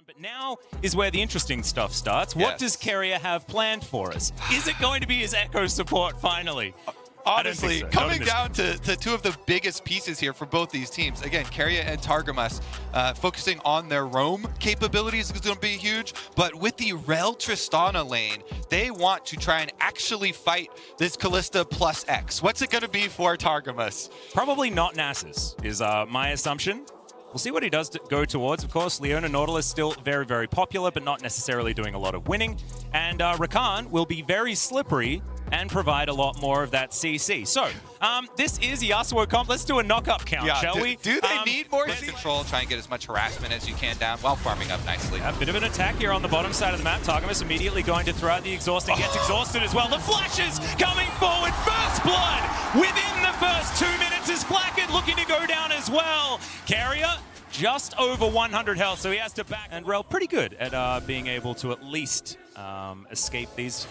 But now is where the interesting stuff starts. What does Keria have planned for us? Is it going to be his Echo support finally? Honestly, coming down to two of the biggest pieces here for both these teams. Again, Keria and Targamas focusing on their roam capabilities is going to be huge. But with the Rel Tristana lane, they want to try and actually fight this Callista plus X. What's it going to be for Targamas? Probably not Nasus, is my assumption. We'll see what he does go towards. Of course, Leona Nautilus still very, very popular, but not necessarily doing a lot of winning. And Rakan will be very slippery and provide a lot more of that CC. So, this is Yasuo comp. Let's do a knock-up count, shall we? Do they need more control? Try and get as much harassment as you can down while farming up nicely. A bit of an attack here on the bottom side of the map. Targamas immediately going to throw out the exhaust and gets exhausted as well. The flashes coming forward. First blood within the first 2 minutes is Flakked looking to go down as well. Keria just over 100 health, so he has to back. And Rel pretty good at being able to at least escape these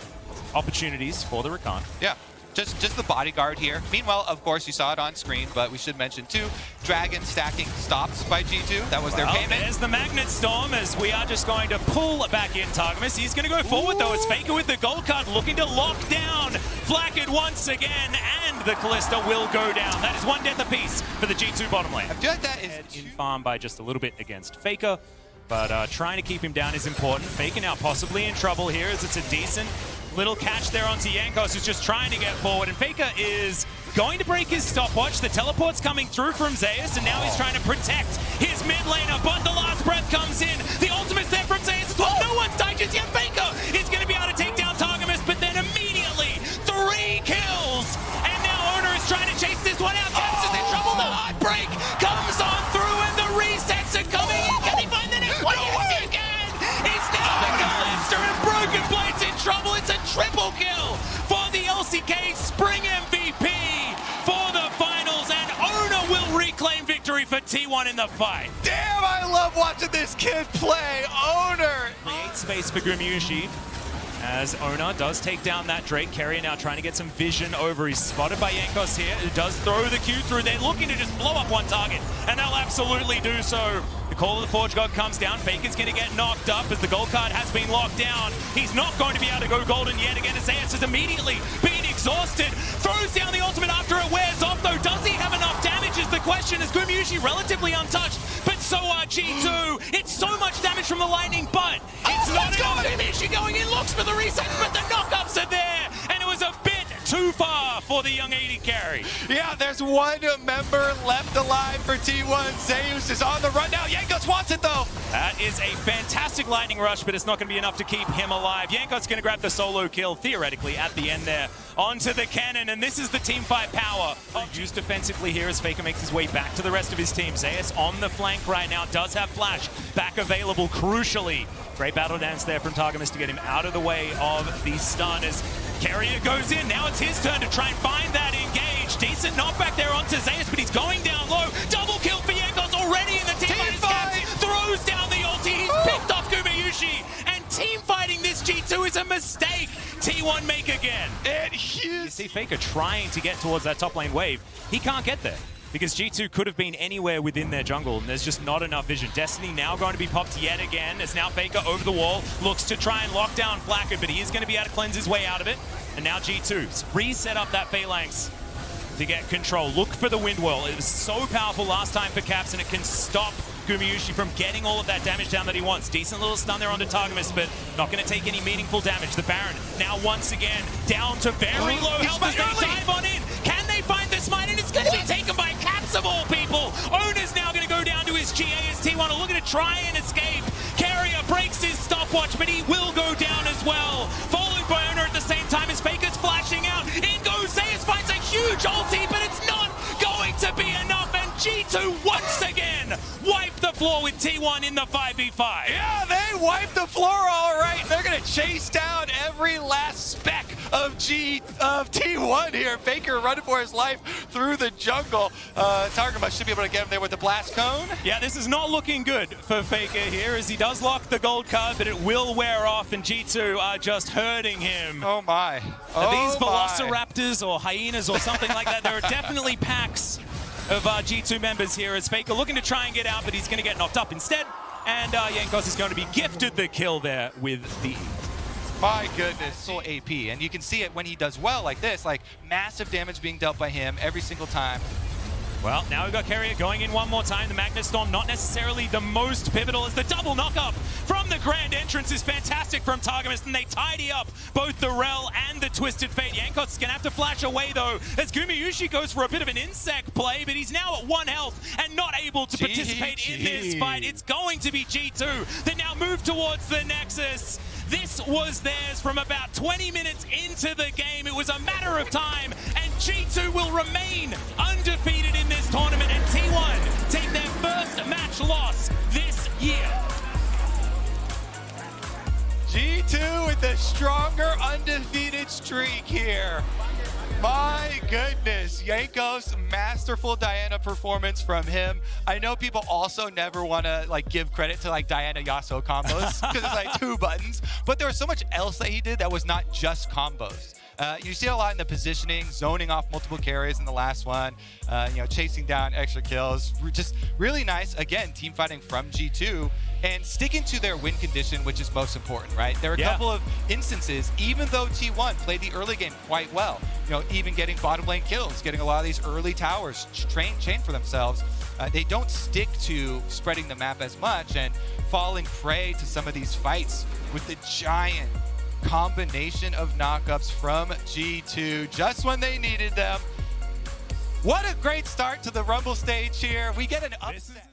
opportunities for the Rakan. Yeah, just the bodyguard here. Meanwhile, of course, you saw it on screen, but we should mention too, Dragon stacking stops by G2. That was their payment. There's the Magnet Storm as we are just going to pull back in Targamas. He's going to go forward though as Faker with the gold card looking to lock down Flakked once again, and the Callista will go down. That is one death apiece for the G2 bottom lane. I feel like that is in farm by just a little bit against Faker, but trying to keep him down is important. Faker now possibly in trouble here as it's a decent little catch there onto Jankos, who's just trying to get forward, and Faker is going to break his stopwatch. The teleport's coming through from Zeus, and now he's trying to protect his mid laner, but the last breath comes in. The ultimate's there from Zeus as well. No one's died just yet. Faker is going to be able to take down Targamas, but then immediately 3 kills, and now Oner is trying to chase this one out. Jankos is in trouble. The heartbreak comes on through, and the resets are coming in. Can he find the next one? Yes, he can. It's down to Callista, and BrokenBlade's in trouble. It's a triple kill for the LCK Spring MVP for the finals, and Oner will reclaim victory for T1 in the fight. Damn, I love watching this kid play. Oner creates space for Gumayusi as Oner does take down that Drake. Keria now trying to get some vision over. He's spotted by Jankos here, who does throw the Q through. They're looking to just blow up one target, and they'll absolutely do so. The Call of the Forge God comes down. Faker's going to get knocked up as the gold card has been locked down. He's not going to be able to go golden yet again. Zeus is immediately being exhausted. Throws down the ultimate after it wears off, though. Does he have enough damage is the question, as Gumayusi relatively untouched, but so are G2. It's so much damage from the lightning, but it's not enough. Gumayusi going in, looks for the resets, but the knockups are there, and it was a bit too far for the young AD carry. Yeah, there's one member left alive for T1. Zeus is on the run now. Jankos wants it though. That is a fantastic lightning rush, but it's not going to be enough to keep him alive. Jankos going to grab the solo kill, theoretically, at the end there, onto the cannon, and this is the team fight power. Used defensively here as Faker makes his way back to the rest of his team. Zeus on the flank right now, does have Flash back available, crucially. Great battle dance there from Targamas to get him out of the way of the stun as Keria goes in. Now it's his turn to try and find that engage. Decent knockback there onto Zeus, but he's going down low. Double kill for Jankos already in the team fight. Throws down the ulti. He's picked off Gumayusi, and team fighting this G2 is a mistake. T1 make again. You see Faker trying to get towards that top lane wave. He can't get there, because G2 could have been anywhere within their jungle, and there's just not enough vision. Destiny now going to be popped yet again, as now Faker over the wall looks to try and lock down Flakked, but he is going to be able to cleanse his way out of it. And now G2 reset up that phalanx to get control. Look for the wind whirl. It was so powerful last time for Caps, and it can stop Gumayusi from getting all of that damage down that he wants. Decent little stun there onto Targamas, but not going to take any meaningful damage. The Baron now once again down to very low health as they dive on in. Can they find the smite? And it's going to be taken by Caps of all people. Oner's now going to go down to his GA as T1 are looking to try and escape. Keria breaks his stopwatch, but he will go down as well. Followed by Oner at the same time as Faker's flashing out. In goes Zeus, finds a huge ulti, but it's not going to be enough, and G2 once again wipe the floor with T1 in the 5v5. Yeah, they wiped the floor all right. They're going to chase down every last speck of T1 here. Faker running for his life through the jungle. Targamas should be able to get him there with the blast cone. Yeah, this is not looking good for Faker here, as he does lock the gold card, but it will wear off, and G2 are just hurting him. Oh my. These velociraptors or hyenas or something like that, there are definitely packs of G2 members here, as Faker looking to try and get out, but he's going to get knocked up. Instead, And Jankos is going to be gifted the kill there with the... My goodness, so AP, and you can see it when he does well like this, like massive damage being dealt by him every single time. Well, now we've got Keria going in one more time. The Magnus Storm not necessarily the most pivotal as the double knock-up from the grand entrance is fantastic from Targamas, and they tidy up both the Rel and the Twisted Fate. Jankos is going to have to flash away, though, as Gumayusi goes for a bit of an insect play, but he's now at 1 health and not able to participate in this fight. It's going to be G2 that now move towards the Nexus. This was theirs from about 20 minutes into the game. It was a matter of time, and G2 will remain undefeated in this tournament, and T1 take their first match loss this year. G2 with the stronger undefeated streak here. My goodness, Jankos, masterful Diana performance from him. I know people also never want to like give credit to like Diana Yasuo combos because it's like 2 buttons, but there was so much else that he did that was not just combos. You see a lot in the positioning, zoning off multiple carries in the last one, chasing down extra kills. Just really nice. Again, team fighting from G2 and sticking to their win condition, which is most important, right? There are a couple of instances, even though T1 played the early game quite well, even getting bottom lane kills, getting a lot of these early towers chained for themselves. They don't stick to spreading the map as much and falling prey to some of these fights with the giant combination of knockups from G2 just when they needed them. What a great start to the Rumble stage here. We get an upset.